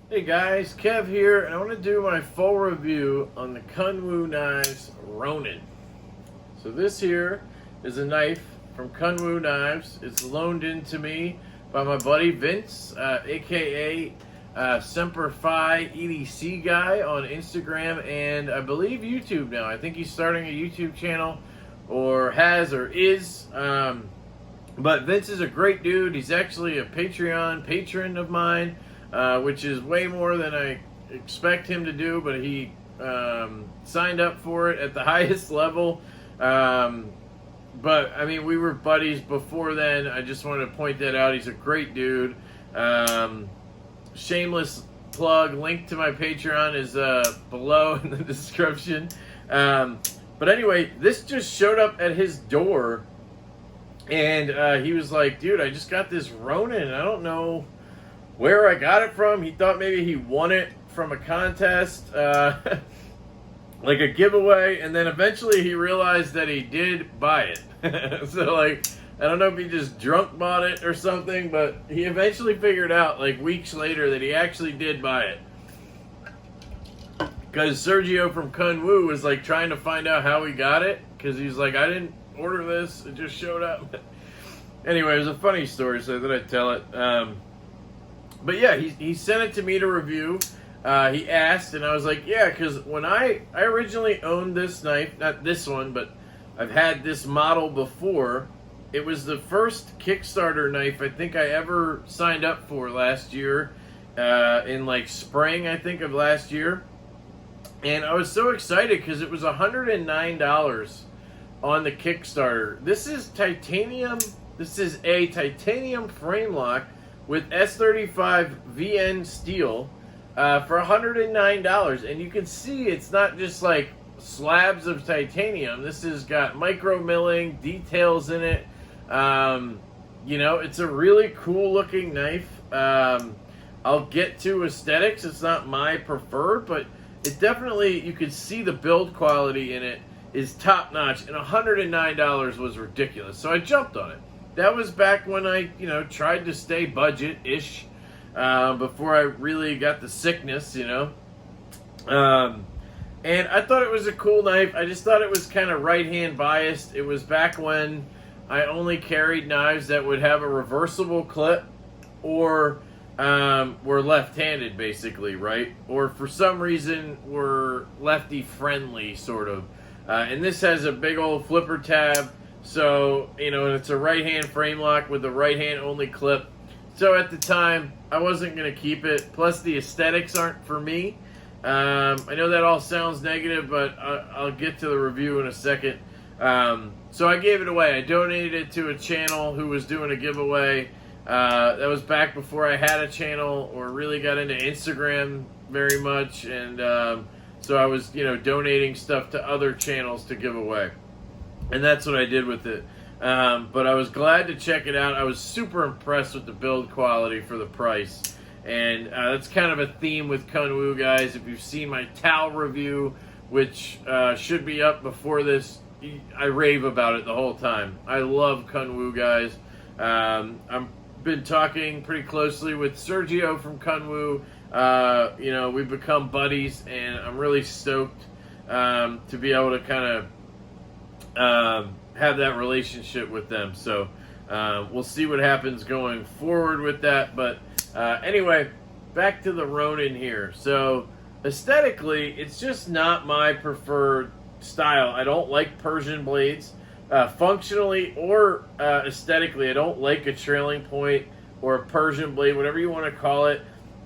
Hey guys, Kev here, and I want to do my full review on the Kunwu knives Ronin. So this here is a knife from Kunwu Knives. It's loaned in to me by my buddy Vince, aka Semper Fi EDC guy on Instagram and I believe YouTube now. I think he's starting a YouTube channel, or has, or is. But Vince is a great dude. He's actually a Patreon patron of mine. Which is way more than I expect him to do, but he signed up for it at the highest level. But, I mean, we were buddies before then. I just wanted to point that out. He's a great dude. Shameless plug. Link to my Patreon is below in the description. But anyway, this just showed up at his door, and he was like, dude, I just got this Ronin. I don't know where I got it from. He thought maybe he won it from a contest, like a giveaway, and then eventually he realized that he did buy it. So, like, I don't know if he just drunk bought it or something, but he eventually figured out, like, weeks later, that he actually did buy it. Because Sergio from Kunwu was, like, trying to find out how he got it, because he's like, I didn't order this, it just showed up. Anyway, it was a funny story, so I thought I'd tell it. But yeah, he sent it to me to review. He asked, and I was like, yeah, because when I originally owned this knife, not this one, but I've had this model before. It was the first Kickstarter knife I think I ever signed up for last year, in like spring, I think, of last year. And I was so excited because it was $109 on the Kickstarter. This is titanium. This is a titanium frame lock with S35 VN steel for $109. And you can see it's not just like slabs of titanium. This has got micro milling, details in it. You know, it's a really cool looking knife. I'll get to aesthetics. It's not my preferred, but it definitely, you can see the build quality in it is top notch. And $109 was ridiculous. So I jumped on it. That was back when I, tried to stay budget-ish before I really got the sickness, And I thought it was a cool knife. I just thought it was kind of right-hand biased. It was back when I only carried knives that would have a reversible clip or were left-handed, basically, right? Or for some reason were lefty-friendly, sort of. And this has a big old flipper tab. So, it's a right-hand frame lock with a right-hand only clip. So at the time, I wasn't going to keep it. Plus, the aesthetics aren't for me. I know that all sounds negative, but I'll get to the review in a second. So I gave it away. I donated it to a channel who was doing a giveaway. That was back before I had a channel or really got into Instagram very much. And so I was, donating stuff to other channels to give away. And that's what I did with it. But I was glad to check it out. I was super impressed with the build quality for the price. And that's kind of a theme with Kunwu, guys. If you've seen my Tau review, which should be up before this, I rave about it the whole time. I love Kunwu, guys. I've been talking pretty closely with Sergio from Kunwu. We've become buddies, and I'm really stoked to be able to kind of have that relationship with them. So we'll see what happens going forward with that. But anyway, back to the Ronin here. So aesthetically, it's just not my preferred style. I don't like Persian blades. Functionally or aesthetically, I don't like a trailing point or a Persian blade, whatever you want to call it.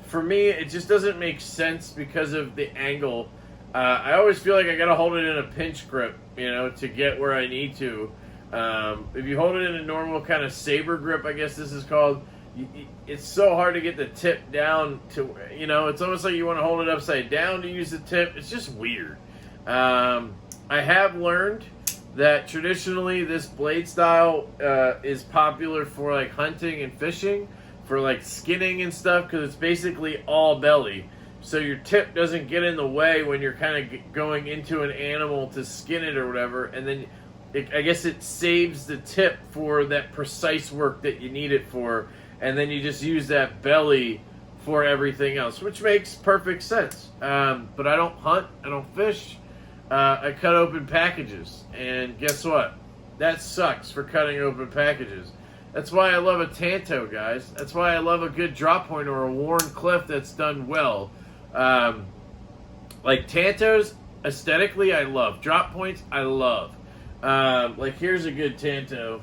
For me, it just doesn't make sense because of the angle. I always feel like I gotta hold it in a pinch grip, to get where I need to. If you hold it in a normal kind of saber grip, I guess this is called, it's so hard to get the tip down to, it's almost like you want to hold it upside down to use the tip. It's just weird. I have learned that traditionally this blade style is popular for like hunting and fishing, for like skinning and stuff, because it's basically all belly. So your tip doesn't get in the way when you're kind of going into an animal to skin it or whatever. And then I guess it saves the tip for that precise work that you need it for. And then you just use that belly for everything else, which makes perfect sense. But I don't hunt, I don't fish, I cut open packages, and guess what? That sucks for cutting open packages. That's why I love a Tanto, guys. That's why I love a good drop point or a worn cliff that's done well. Like Tantos, aesthetically, I love. Drop points, I love. Like here's a good Tanto.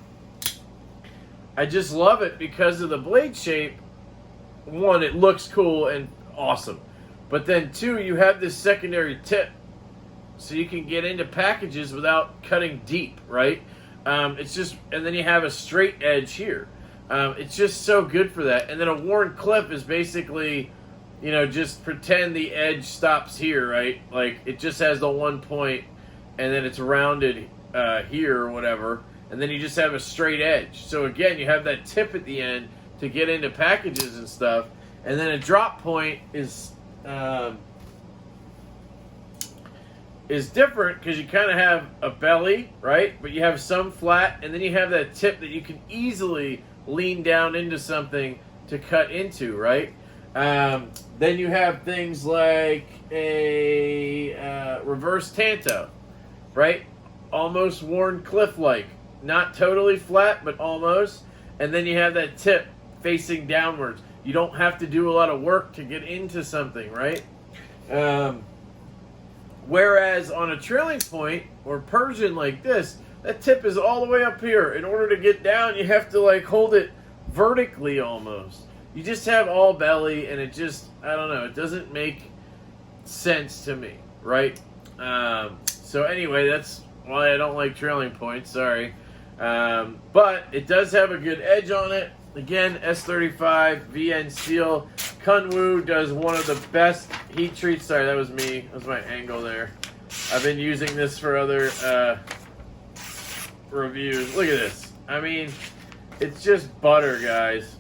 I just love it because of the blade shape. One, it looks cool and awesome. But then two, you have this secondary tip. So you can get into packages without cutting deep, right? It's just, and then you have a straight edge here. It's just so good for that. And then a worn clip is basically, you know, just pretend the edge stops here, right? Like it just has the one point, and then it's rounded here or whatever, and then you just have a straight edge. So again, you have that tip at the end to get into packages and stuff, and then a drop point is different because you kind of have a belly, right? But you have some flat, and then you have that tip that you can easily lean down into something to cut into, right? Then you have things like a reverse Tanto, right? Almost worn cliff-like. Not totally flat, but almost. And then you have that tip facing downwards. You don't have to do a lot of work to get into something, right? Whereas on a trailing point or Persian like this, that tip is all the way up here. In order to get down, you have to like hold it vertically almost. You just have all belly, and it just, I don't know, it doesn't make sense to me, right? So anyway, that's why I don't like trailing points, sorry. But it does have a good edge on it. Again, S35 VN steel. Kunwu does one of the best heat treats. Sorry, that was me. That was my angle there. I've been using this for other reviews. Look at this. I mean, it's just butter, guys.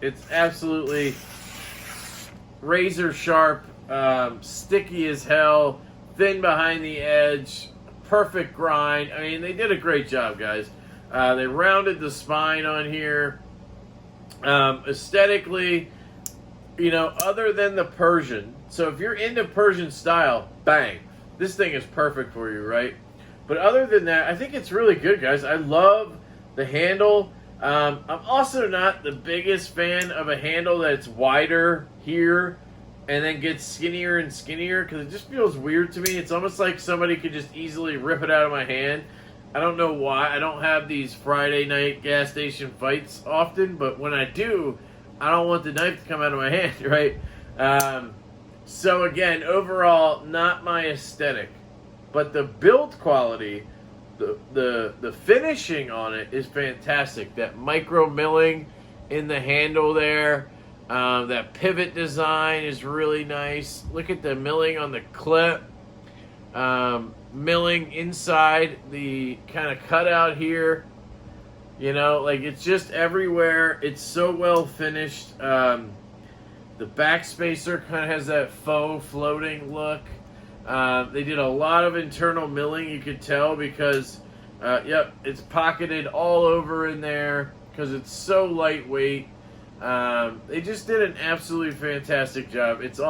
It's absolutely razor sharp, sticky as hell, thin behind the edge, perfect grind. I mean, they did a great job, guys. They rounded the spine on here. Aesthetically, you know, other than the Persian. So if you're into Persian style, bang, this thing is perfect for you, right? But other than that, I think it's really good, guys. I love the handle. I'm also not the biggest fan of a handle that's wider here and then gets skinnier and skinnier because it just feels weird to me. It's almost like somebody could just easily rip it out of my hand. I don't know why. I don't have these Friday night gas station fights often, but when I do, I don't want the knife to come out of my hand, right? So again, overall, not my aesthetic. But the build quality, the finishing on it is fantastic. That micro milling in the handle there, that pivot design is really nice. Look at the milling on the clip. Milling inside the kind of cutout here, you know, like it's just everywhere. It's so well finished. The back spacer kind of has that faux floating look. They did a lot of internal milling, you could tell, because yep, it's pocketed all over in there because it's so lightweight. They just did an absolutely fantastic job. It's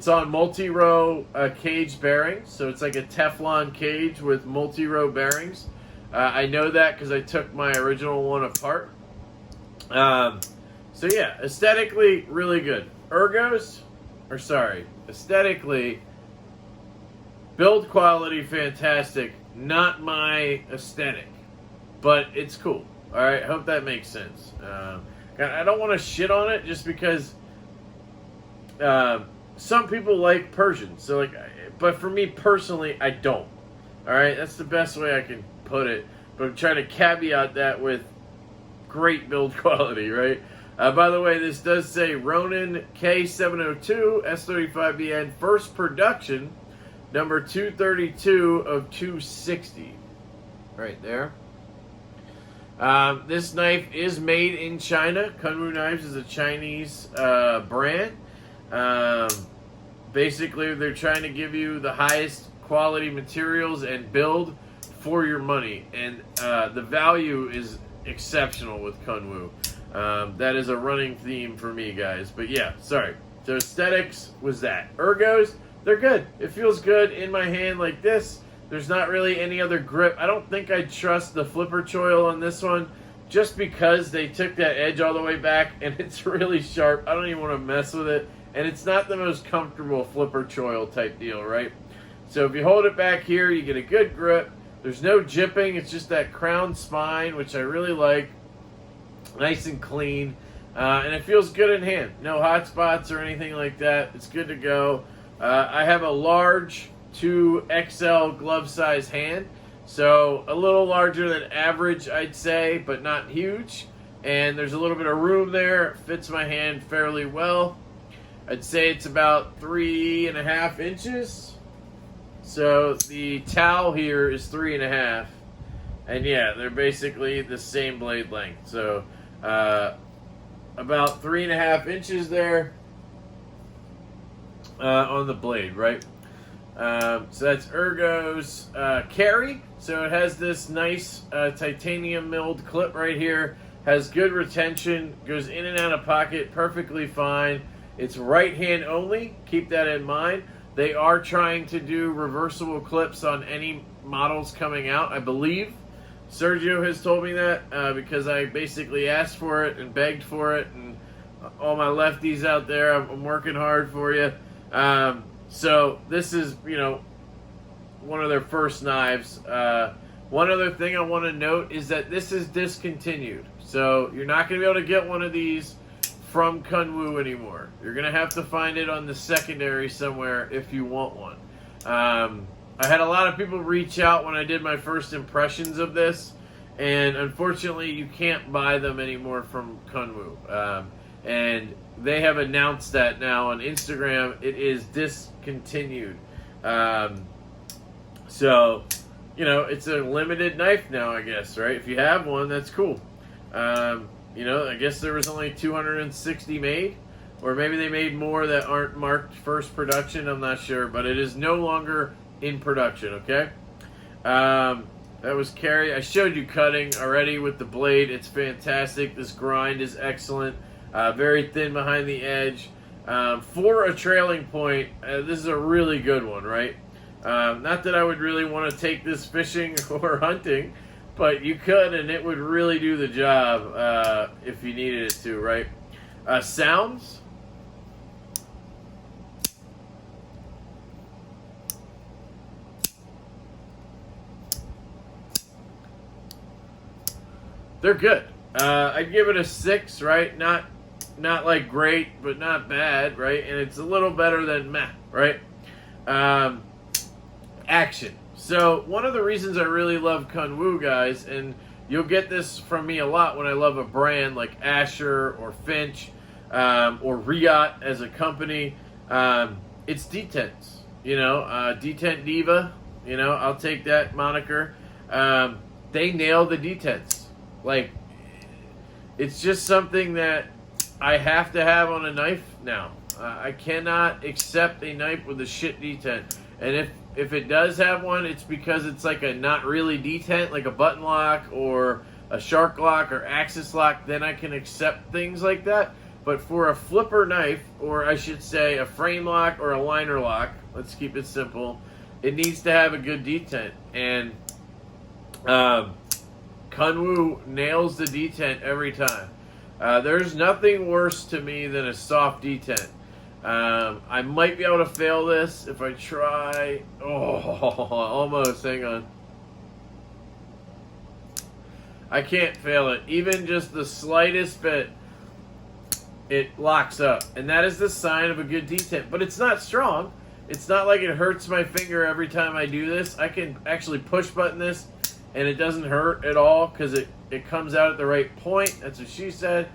on multi-row cage bearings, so it's like a Teflon cage with multi-row bearings. I know that because I took my original one apart. So yeah, aesthetically, really good. Aesthetically, build quality, fantastic. Not my aesthetic, but it's cool. All right, I hope that makes sense. I don't want to shit on it just because some people like Persian, so like, but for me personally, I don't. All right, that's the best way I can put it. But I'm trying to caveat that with great build quality, right? By the way, this does say Ronin K702 S35BN first production, number 232 of 260, right there. This knife is made in China. Kunwu Knives is a Chinese brand. Basically, they're trying to give you the highest quality materials and build for your money, and the value is exceptional with Kunwu. That is a running theme for me, guys. But yeah, sorry. So aesthetics was that. Ergos, they're good. It feels good in my hand like this. There's not really any other grip. I don't think I'd trust the flipper choil on this one just because they took that edge all the way back and it's really sharp. I don't even want to mess with it. And it's not the most comfortable flipper choil type deal, right? So if you hold it back here, you get a good grip. There's no jipping. It's just that crown spine, which I really like. Nice and clean. And it feels good in hand. No hot spots or anything like that. It's good to go. I have a large 2XL glove size hand. So a little larger than average, I'd say, but not huge. And there's a little bit of room there. It fits my hand fairly well. I'd say it's about 3.5 inches. So the towel here is 3.5. And yeah, they're basically the same blade length. So about 3.5 inches there on the blade, right? So that's Ergo's carry. So it has this nice titanium milled clip right here. Has good retention. Goes in and out of pocket perfectly fine. It's right hand only. Keep that in mind. They are trying to do reversible clips on any models coming out, I believe. Sergio has told me that because I basically asked for it and begged for it. And all my lefties out there, I'm working hard for you. So this is, you know, one of their first knives. One other thing I want to note is that this is discontinued. So you're not going to be able to get one of these from Kunwu anymore. You're going to have to find it on the secondary somewhere if you want one. I had a lot of people reach out when I did my first impressions of this, and unfortunately you can't buy them anymore from Kunwu. And they have announced that now on Instagram. It is discontinued. So, you know, it's a limited knife now, I guess, right? If you have one, that's cool. You know, I guess there was only 260 made, or maybe they made more that aren't marked first production. I'm not sure, but it is no longer in production, okay? That was carry. I showed you cutting already with the blade. It's fantastic. This grind is excellent. Very thin behind the edge. For a trailing point, this is a really good one, right? Not that I would really want to take this fishing or hunting, but you could, and it would really do the job if you needed it to, right? Sounds. They're good. I'd give it a 6, right? Not like great, but not bad, right? And it's a little better than meh, right? Action. So one of the reasons I really love Kunwu, guys, and you'll get this from me a lot when I love a brand like Asher or Finch or Riot as a company, it's detents. You know, Detent Diva, you know, I'll take that moniker. They nail the detents. Like, it's just something that I have to have on a knife now. I cannot accept a knife with a shit detent. And if it does have one, it's because it's like a not really detent, like a button lock or a shark lock or axis lock, then I can accept things like that. But for a flipper knife, or I should say a frame lock or a liner lock, let's keep it simple, it needs to have a good detent. And Kunwu nails the detent every time. There's nothing worse to me than a soft detent. I might be able to fail this if I try. Oh, almost. Hang on. I can't fail it. Even just the slightest bit, it locks up. And that is the sign of a good detent. But it's not strong. It's not like it hurts my finger every time I do this. I can actually push button this, and it doesn't hurt at all because it comes out at the right point. That's what she said.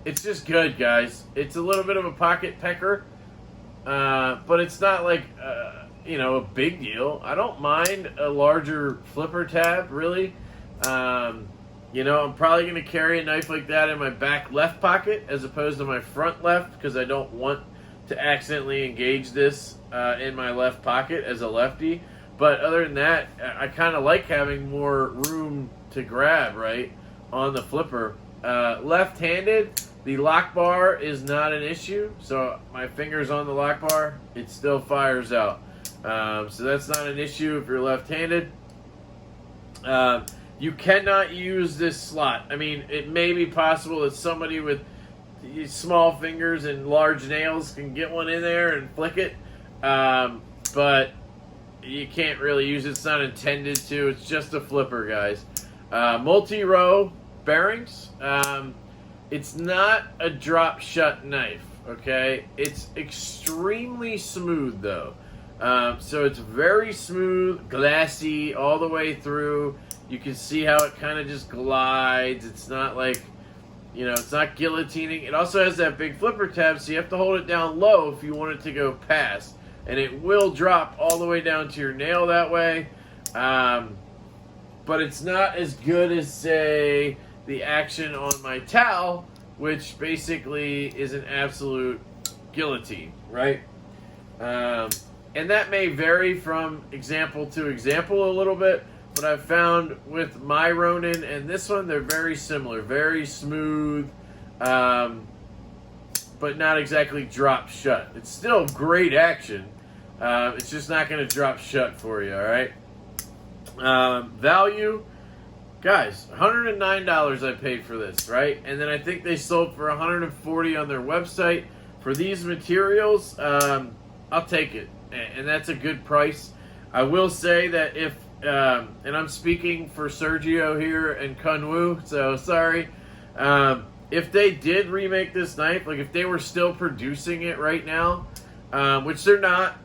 It's just good, guys. It's a little bit of a pocket pecker, but it's not like, you know, a big deal. I don't mind a larger flipper tab, really. You know, I'm probably going to carry a knife like that in my back left pocket as opposed to my front left because I don't want to accidentally engage this in my left pocket as a lefty. But other than that, I kind of like having more room to grab, right, on the flipper. left-handed, the lock bar is not an issue. So my finger's on the lock bar, it still fires out. So that's not an issue if you're left-handed. You cannot use this slot. I mean, it may be possible that somebody with small fingers and large nails can get one in there and flick it, but you can't really use it. It's not intended to. It's just a flipper, guys. Multi-row bearings. It's not a drop shut knife, okay? It's extremely smooth, though. So it's very smooth, glassy all the way through. You can see how it kind of just glides. It's not like, you know, it's not guillotining. It also has that big flipper tab, so you have to hold it down low if you want it to go past. And it will drop all the way down to your nail that way. But it's not as good as, say, the action on my towel, which basically is an absolute guillotine, right? And that may vary from example to example a little bit, but I've found with my Ronin and this one, they're very similar, very smooth, but not exactly drop shut. It's still great action. It's just not going to drop shut for you, all right? Value, guys, $109 I paid for this, right? And then I think they sold for $140 on their website. For these materials, I'll take it, and that's a good price. I will say that if, and I'm speaking for Sergio here and Kunwu, so sorry. If they did remake this knife, like if they were still producing it right now, which they're not,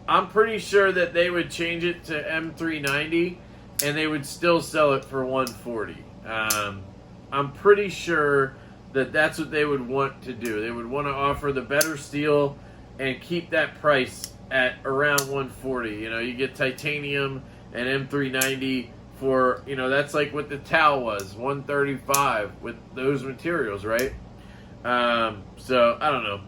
I'm pretty sure that they would change it to M390 and they would still sell it for $140. I'm pretty sure that that's what they would want to do. They would want to offer the better steel and keep that price at around $140. You know, you get titanium and M390 for, you know, that's like what the towel was, $135 with those materials, right? So, I don't know.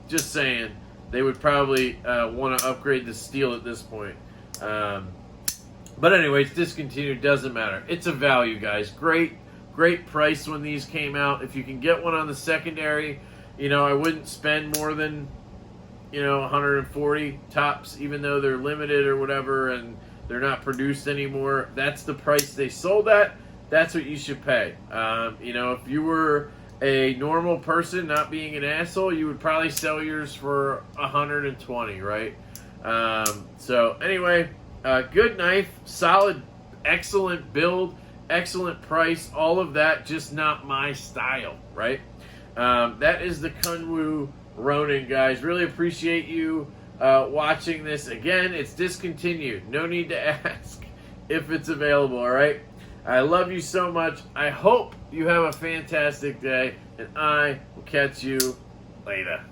Just saying, they would probably want to upgrade the steel at this point. But anyways, discontinued, doesn't matter. It's a value, guys. Great price when these came out. If you can get one on the secondary, you know, I wouldn't spend more than, you know, 140 tops, even though they're limited or whatever and they're not produced anymore. That's the price they sold at. That's what you should pay. You know, if you were a normal person, not being an asshole, you would probably sell yours for 120, right? So anyway, good knife, solid, excellent build, excellent price, all of that, just not my style, right? That is the Kunwu Ronin, guys. Really appreciate you watching this. Again, it's discontinued. No need to ask if it's available, all right? I love you so much. I hope you have a fantastic day, and I will catch you later.